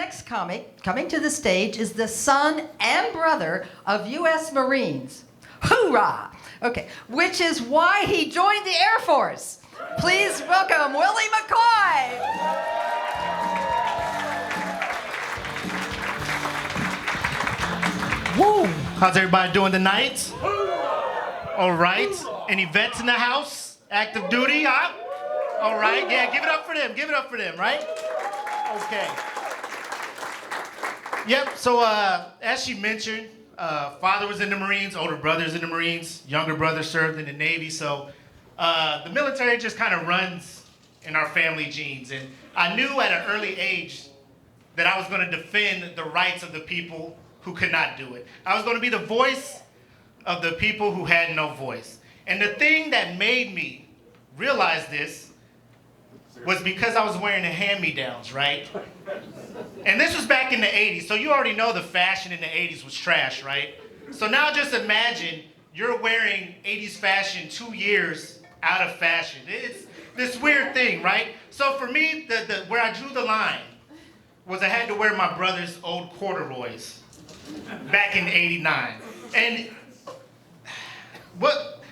next comic coming to the stage is the son and brother of U.S. Marines. Hoorah! Okay, which is why he joined the Air Force. Please welcome Willie McCoy. Woo! How's everybody doing tonight? All right. Any vets in the house? Active duty, huh? All right. Yeah, give it up for them. Give it up for them, right? Okay. Yep. So as she mentioned, father was in the Marines, older brother's in the Marines, younger brother served in the Navy. So the military just kind of runs in our family genes. And I knew at an early age that I was going to defend the rights of the people who could not do it. I was going to be the voice of the people who had no voice. And the thing that made me realize this was because I was wearing the hand-me-downs, right? And this was back in the 80s, so you already know the fashion in the 80s was trash, right? So now just imagine you're wearing 80s fashion 2 years out of fashion. It's this weird thing, right? So for me, where I drew the line was I had to wear my brother's old corduroys back in '89. And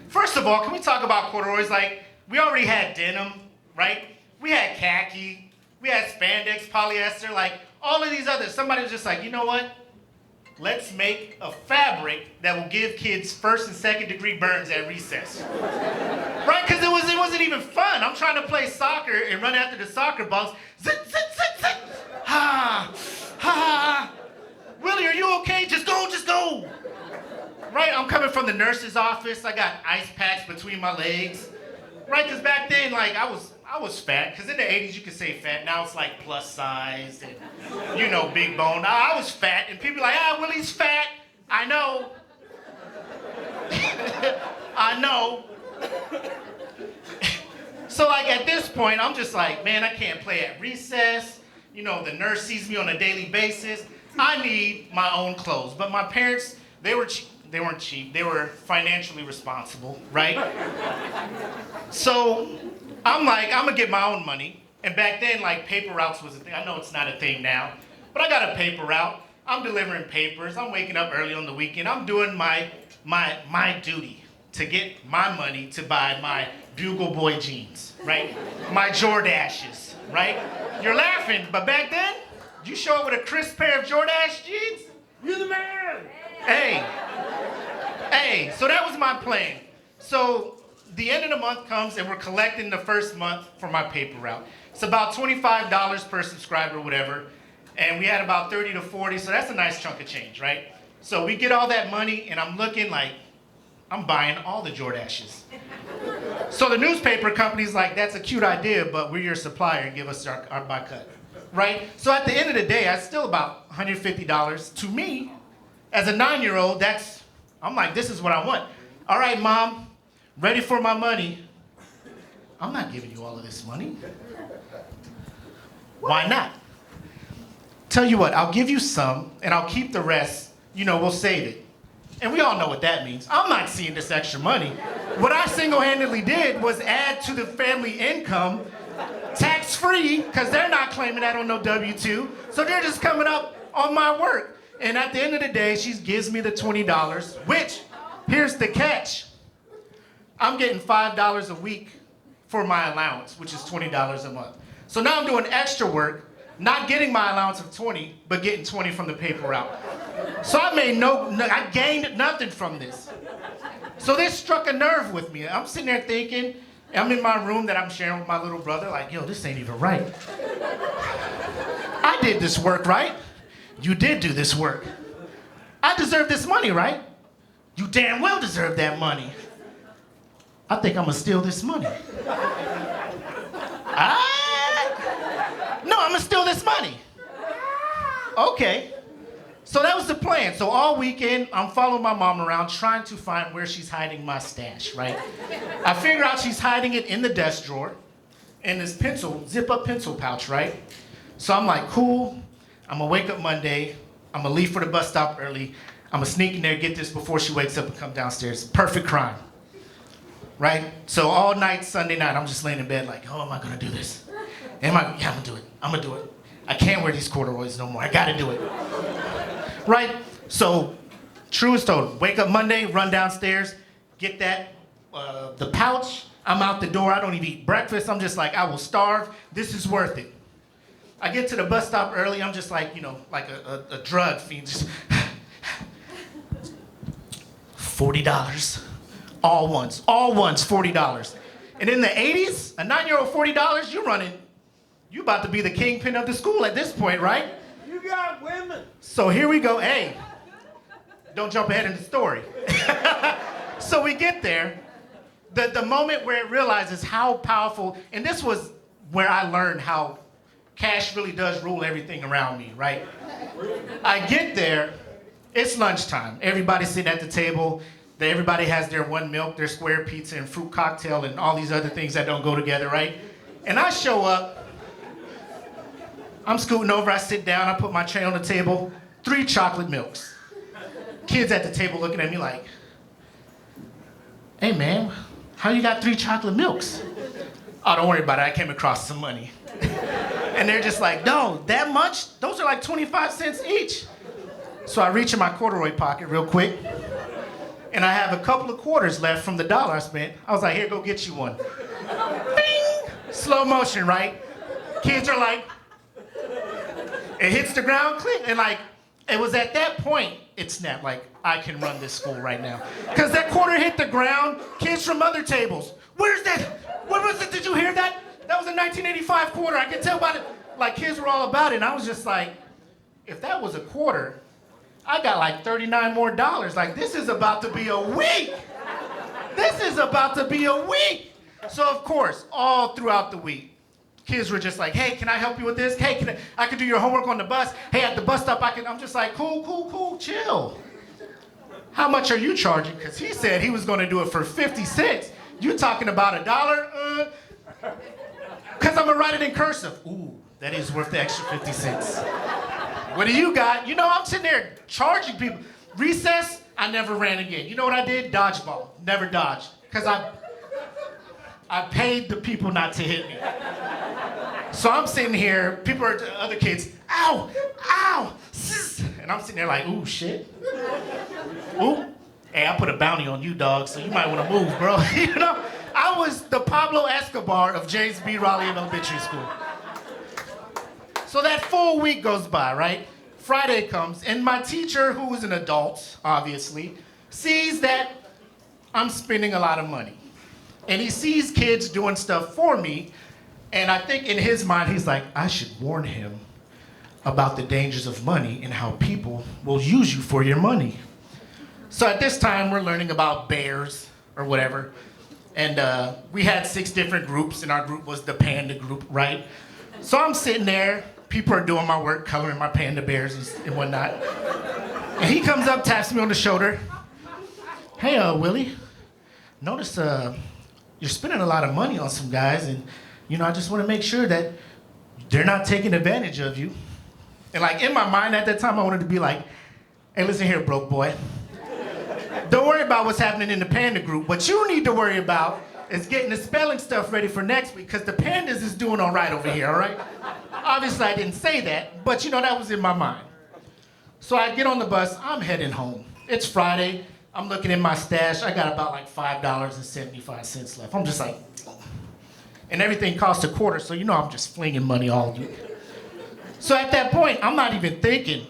first of all, can we talk about corduroys? Like, we already had denim, right? We had khaki, we had spandex, polyester, like all of these others. Somebody was just like, you know what? Let's make a fabric that will give kids first and second degree burns at recess. Right? Because it wasn't even fun. I'm trying to play soccer and run after the soccer balls. Zit, zit, zit, zit. Ha, ha. Willie, are you okay? Just go, just go. Right? I'm coming from the nurse's office. I got ice packs between my legs. Right? Because back then, like, I was fat. Because in the 80s, you could say fat. Now it's like plus size and, you know, big bone. I was fat. And people are like, Willie's fat. I know. I know. So, like, at this point, I'm just like, man, I can't play at recess. You know, the nurse sees me on a daily basis. I need my own clothes. But my parents, they weren't cheap. They were financially responsible, right? So I'm like, I'm gonna get my own money. And back then, like, paper routes was a thing. I know it's not a thing now, but I got a paper route. I'm delivering papers. I'm waking up early on the weekend. I'm doing my duty to get my money to buy my Bugle Boy jeans, right? My Jordashes, right? You're laughing, but back then, you show up with a crisp pair of Jordache jeans? You're the man! Hey, so that was my plan. So the end of the month comes and we're collecting the first month for my paper route. It's about $25 per subscriber, whatever. And we had about 30 to 40, so that's a nice chunk of change, right? So we get all that money and I'm looking like, I'm buying all the Jordashes. So the newspaper company's like, that's a cute idea, but we're your supplier and give us our buy cut, right? So at the end of the day, that's still about $150. To me, as a 9-year-old, I'm like, this is what I want. All right, Mom, ready for my money. I'm not giving you all of this money. Why not? Tell you what, I'll give you some, and I'll keep the rest. You know, we'll save it. And we all know what that means. I'm not seeing this extra money. What I single-handedly did was add to the family income, tax-free, because they're not claiming that on no W-2. So they're just coming up on my work. And at the end of the day, she gives me the $20, which, here's the catch. I'm getting $5 a week for my allowance, which is $20 a month. So now I'm doing extra work, not getting my allowance of 20, but getting 20 from the paper route. So I gained nothing from this. So this struck a nerve with me. I'm sitting there thinking, I'm in my room that I'm sharing with my little brother, like, yo, this ain't even right. I did this work, right? You did do this work. I deserve this money, right? You damn well deserve that money. I think I'm gonna steal this money. No, I'm gonna steal this money. Okay. So that was the plan. So all weekend, I'm following my mom around trying to find where she's hiding my stash, right? I figure out she's hiding it in the desk drawer in this zip-up pencil pouch, right? So I'm like, cool. I'm gonna wake up Monday. I'm gonna leave for the bus stop early. I'm gonna sneak in there, get this before she wakes up and come downstairs. Perfect crime, right? So all night, Sunday night, I'm just laying in bed like, oh, am I gonna do this? Yeah, I'm gonna do it. I'm gonna do it. I can't wear these corduroys no more. I gotta do it. Right? So, true is told. Wake up Monday, run downstairs, get the pouch. I'm out the door. I don't even eat breakfast. I'm just like, I will starve. This is worth it. I get to the bus stop early. I'm just like, like a drug fiend. Just $40. All ones, $40. And in the 80s, a 9-year-old $40, you about to be the kingpin of the school at this point, right? You got women. So here we go. Hey, don't jump ahead in the story. So we get there. The moment where it realizes how powerful, and this was where I learned how cash really does rule everything around me, right? I get there, it's lunchtime. Everybody's sitting at the table. Everybody has their one milk, their square pizza, and fruit cocktail, and all these other things that don't go together, right? And I show up. I'm scooting over, I sit down, I put my tray on the table, 3 chocolate milks. Kids at the table looking at me like, hey man, how you got 3 chocolate milks? Oh, don't worry about it, I came across some money. And they're just like, no, that much? Those are like 25 cents each. So I reach in my corduroy pocket real quick, and I have a couple of quarters left from the $1 I spent. I was like, here, go get you one. Bing! Slow motion, right? Kids are like, it hits the ground, click, and like, it was at that point, it snapped, like, I can run this school right now. Because that quarter hit the ground, kids from other tables, where's that? What was it, did you hear that? That was a 1985 quarter, I could tell by it. Like, kids were all about it, and I was just like, if that was a quarter, I got like $39 more. Like, this is about to be a week. This is about to be a week. So, of course, all throughout the week, kids were just like, hey, can I help you with this? Hey, I can do your homework on the bus. Hey, at the bus stop, I'm just like, cool, chill. How much are you charging? Because he said he was going to do it for 50 cents. You talking about $1? Because I'm going to write it in cursive. Ooh, that is worth the extra 50 cents. What do you got? I'm sitting there charging people. Recess, I never ran again. You know what I did? Dodgeball. Never dodged. Because I paid the people not to hit me. So I'm sitting here, other kids, ow, and I'm sitting there like, ooh, shit. Ooh, hey, I put a bounty on you, dog, so you might want to move, bro. I was the Pablo Escobar of James B. Raleigh Elementary School. So that full week goes by, right? Friday comes, and my teacher, who is an adult, obviously, sees that I'm spending a lot of money. And he sees kids doing stuff for me, and I think in his mind, he's like, I should warn him about the dangers of money and how people will use you for your money. So at this time, we're learning about bears or whatever. And we had 6 different groups, and our group was the panda group, right? So I'm sitting there, people are doing my work, coloring my panda bears and whatnot. And he comes up, taps me on the shoulder. Hey, Willie, notice you're spending a lot of money on some guys, and I just want to make sure that they're not taking advantage of you. And like in my mind at that time, I wanted to be like, hey, listen here, broke boy. Don't worry about what's happening in the panda group. What you need to worry about is getting the spelling stuff ready for next week, because the pandas is doing all right over here, all right? Obviously, I didn't say that, but that was in my mind. So I get on the bus, I'm heading home. It's Friday, I'm looking in my stash, I got about like $5.75 left. I'm just like, and everything costs a quarter, so I'm just flinging money all week. So at that point, I'm not even thinking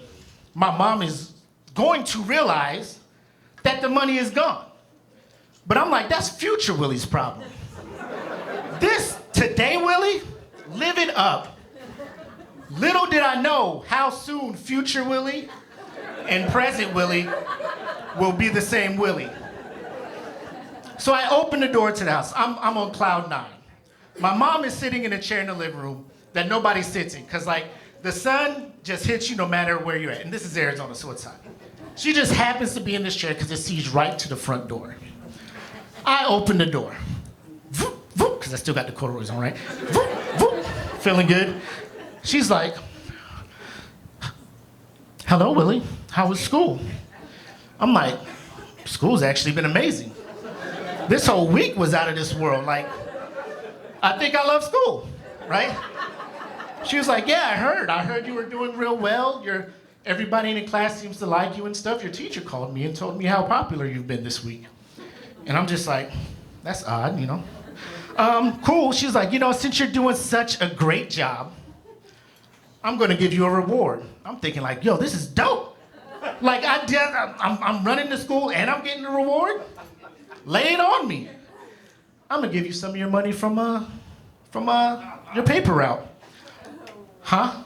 my mom is going to realize that the money is gone. But I'm like, that's future Willie's problem. This today Willie, live it up. Little did I know how soon future Willie and present Willie will be the same Willie. So I open the door to the house. I'm on cloud 9. My mom is sitting in a chair in the living room that nobody sits in, because like the sun just hits you no matter where you're at. And this is Arizona, so it's hot. She just happens to be in this chair because it sees right to the front door. I open the door. Because I still got the corduroys on, right? Feeling good. She's like, hello, Willie. How was school? I'm like, school's actually been amazing. This whole week was out of this world. Like, I think I love school, right? She was like, yeah, I heard you were doing real well. Everybody in the class seems to like you and stuff. Your teacher called me and told me how popular you've been this week. And I'm just like, that's odd, you know. Cool. She's like, since you're doing such a great job, I'm gonna give you a reward. I'm thinking like, yo, this is dope. Like I'm running the school and I'm getting a reward. Lay it on me. I'm gonna give you some of your money from your paper route. Huh?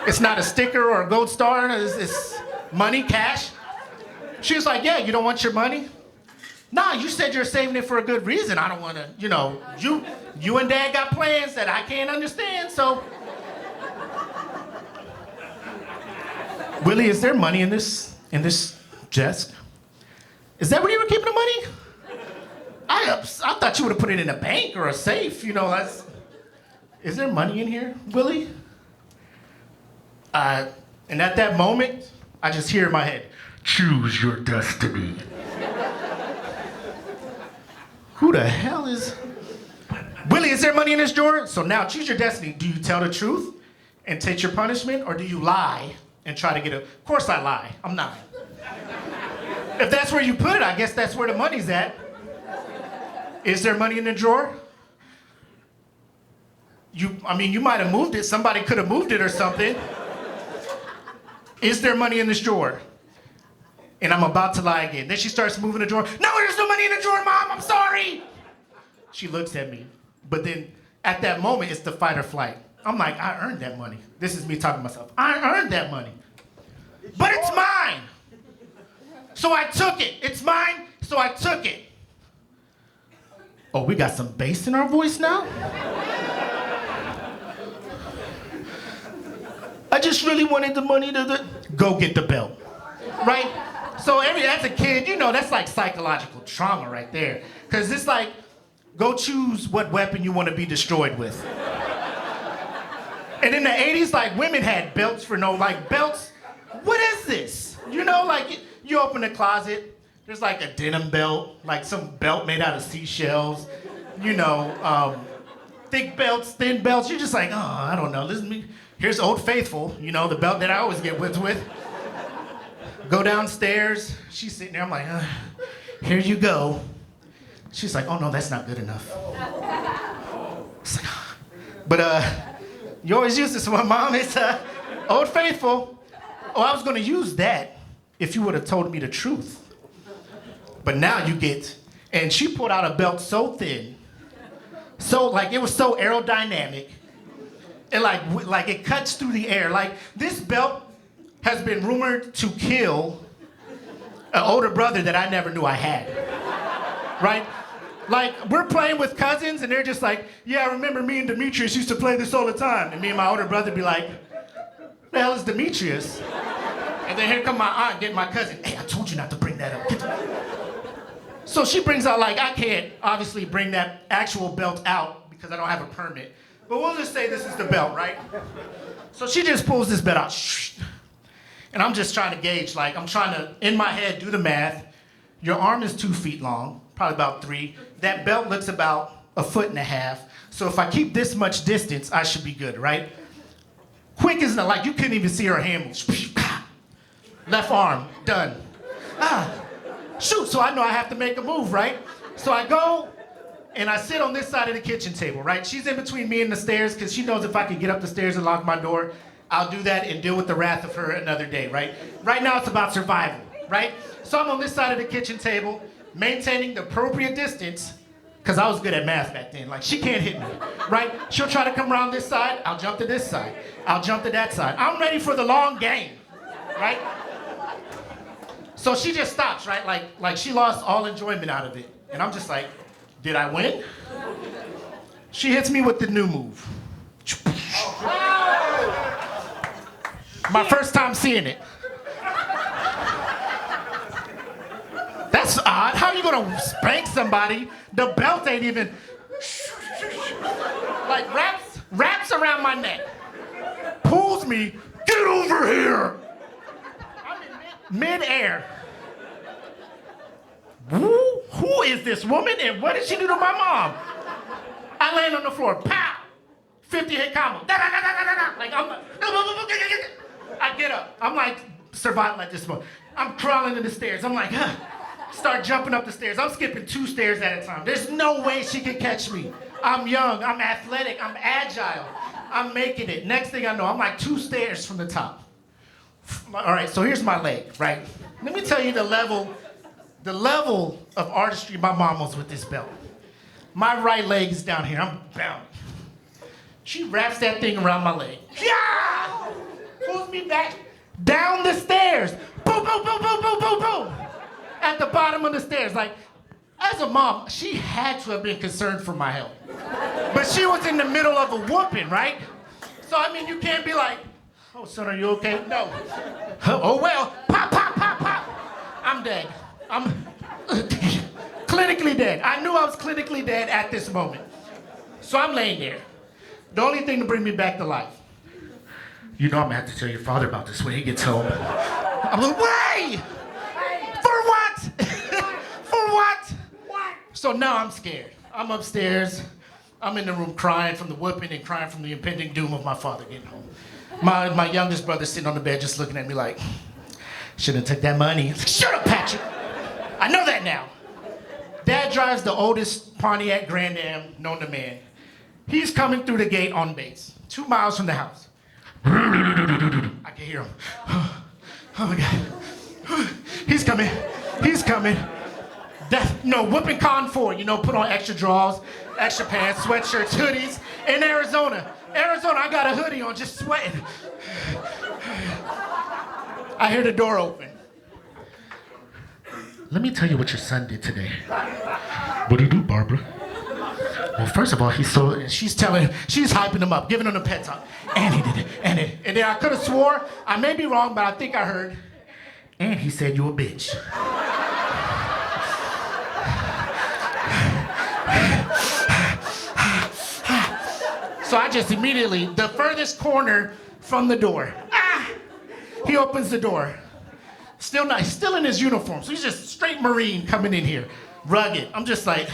It's not a sticker or a gold star. It's money, cash. She was like, yeah, you don't want your money? Nah, you said you're saving it for a good reason. I don't want to, you and Dad got plans that I can't understand, so. Willie, is there money in this desk? Is that where you were keeping the money? I thought you would have put it in a bank or a safe, Is there money in here, Willie? And at that moment, I just hear in my head, choose your destiny. Who the hell is... Willie, is there money in this drawer? So now choose your destiny. Do you tell the truth and take your punishment, or do you lie and try to get a... Of course I lie. I'm not. If that's where you put it, I guess that's where the money's at. Is there money in the drawer? You might have moved it. Somebody could have moved it or something. Is there money in this drawer? And I'm about to lie again. Then she starts moving the drawer. No, there's no money in the drawer, Mom. I'm sorry. She looks at me. But then at that moment, it's the fight or flight. I'm like, I earned that money. This is me talking to myself. I earned that money. But it's mine. So I took it. It's mine, so I took it. Oh, we got some bass in our voice now? I just really wanted the money to go get the belt, right? So as a kid, that's like psychological trauma right there. Because it's like, go choose what weapon you want to be destroyed with. And in the 80s, like, women had belts for belts. What is this? You open the closet, there's like a denim belt, like some belt made out of seashells, thick belts, thin belts. You're just like, oh, I don't know. Here's Old Faithful, the belt that I always get whipped with. Go downstairs. She's sitting there. I'm like, here you go. She's like, oh, no, that's not good enough. It's like, but you always use this one, Mom. It's Old Faithful. Oh, I was going to use that if you would have told me the truth. But now you get, and she pulled out a belt so thin, it was so aerodynamic, and like it cuts through the air. Like, this belt has been rumored to kill an older brother that I never knew I had, right? Like, we're playing with cousins, and they're just like, yeah, I remember me and Demetrius used to play this all the time. And me and my older brother be like, the hell is Demetrius? And then here come my aunt getting my cousin. Hey, I told you not to bring that up. So she brings out, I can't obviously bring that actual belt out because I don't have a permit. But we'll just say this is the belt, right? So she just pulls this belt out. And I'm just trying to gauge, I'm trying to, in my head, do the math. Your arm is 2 feet long, probably about 3. That belt looks about 1.5 feet. So if I keep this much distance, I should be good, right? Quick as you couldn't even see her hand move. Left arm, done. Shoot, so I know I have to make a move, right? So I go, and I sit on this side of the kitchen table, right? She's in between me and the stairs, because she knows if I can get up the stairs and lock my door, I'll do that and deal with the wrath of her another day, right? Right now it's about survival, right? So I'm on this side of the kitchen table, maintaining the appropriate distance, because I was good at math back then. She can't hit me, right? She'll try to come around this side, I'll jump to this side. I'll jump to that side. I'm ready for the long game, right? So she just stops, right? Like she lost all enjoyment out of it. And I'm just like, did I win? She hits me with the new move. My first time seeing it. That's odd. How are you gonna spank somebody? The belt ain't even, wraps around my neck. Pulls me, get over here. I'm in mid-air. Who is this woman and what did she do to my mom? I land on the floor, pow. 50 hit combo. Da, da, da, da, da, da. Like, I get up. I'm like surviving at this point. I'm crawling to the stairs. I'm like, start jumping up the stairs. I'm skipping 2 stairs at a time. There's no way she can catch me. I'm young, I'm athletic, I'm agile. I'm making it. Next thing I know, I'm like 2 stairs from the top. All right, so here's my leg, right? Let me tell you the level of artistry my mom was with this belt. My right leg is down here, I'm bound. She wraps that thing around my leg. Yeah! Pulls me back down the stairs. Boom, boom, boom, boom, boom, boom, boom. At the bottom of the stairs. Like, as a mom, she had to have been concerned for my health. But she was in the middle of a whooping, right? So, I mean, you can't be like, oh, son, are you okay? No. Oh, well, pop, pop, pop, pop. I'm dead. I'm clinically dead. I knew I was clinically dead at this moment. So I'm laying there. The only thing to bring me back to life. You know I'm gonna have to tell your father about this when he gets home. I'm like, wait! For what? For what? So now I'm scared. I'm upstairs. I'm in the room crying from the whooping and crying from the impending doom of my father getting home. My youngest brother's sitting on the bed just looking at me like, shouldn't have took that money. Shut up, Patrick. I know that now. Dad drives the oldest Pontiac Grand Am known to man. He's coming through the gate on base, 2 miles from the house. I can hear him. Oh my God. He's coming. He's coming. Whooping con 4, put on extra drawers, extra pants, sweatshirts, hoodies. In Arizona, I got a hoodie on, just sweating. I hear the door open. Let me tell you what your son did today. What did he do, Barbara? Well, first of all, she's hyping him up, giving him a pep talk. And he did it, and then I could have swore, I may be wrong, but I think I heard, and he said you a bitch. So I just immediately, the furthest corner from the door, he opens the door. Still in his uniform, so he's just straight Marine coming in here, rugged. I'm just like,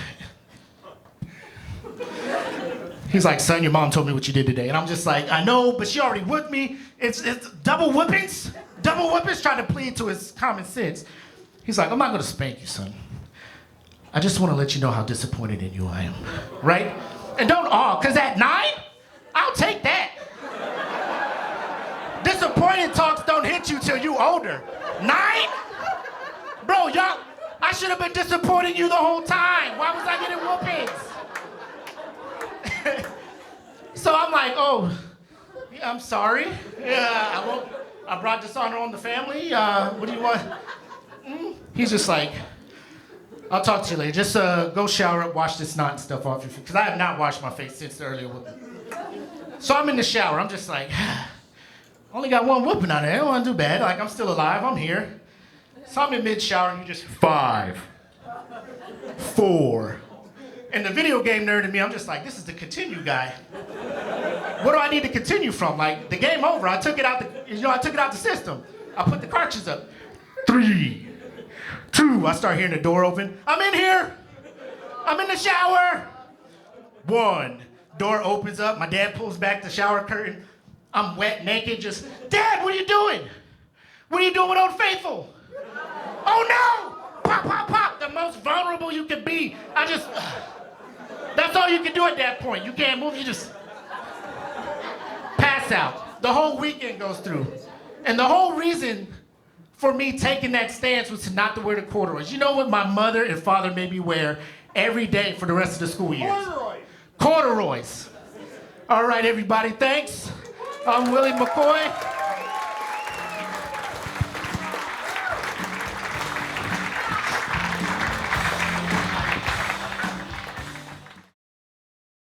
he's like, son, your mom told me what you did today. And I'm just like, I know, but she already whipped me. It's double whippings, trying to plead to his common sense. He's like, I'm not gonna spank you, son. I just wanna let you know how disappointed in you I am, right? And don't cause at 9, I'll take that. Disappointed talks don't hit you till you older. 9? Bro, I should have been disappointing you the whole time. Why was I getting whoopings? So I'm like, oh, yeah, I'm sorry. Yeah, I brought dishonor on the family. What do you want? He's just like, I'll talk to you later. Just go shower up, wash this snot and stuff off your face. Because I have not washed my face since the earlier whooping. So I'm in the shower. I'm just like, only got 1 whooping on it. I don't want to do bad. Like, I'm still alive. I'm here. So I'm in mid-shower and you just 5, 4. And the video game nerd in me, I'm just like, this is the continue guy. What do I need to continue from? Like, the game over. I took it out the system. I put the cartridges up. 3, 2. I start hearing the door open. I'm in here. I'm in the shower. 1. Door opens up. My dad pulls back the shower curtain. I'm wet, naked, just, Dad, what are you doing? What are you doing with Old Faithful? Oh no! Pop, pop, pop. The most vulnerable you can be. That's all you can do at that point. You can't move, you just pass out. The whole weekend goes through. And the whole reason for me taking that stance was to not to wear the corduroys. You know what my mother and father made me wear every day for the rest of the school year? Corduroys. All right, everybody, thanks. I'm Willie McCoy.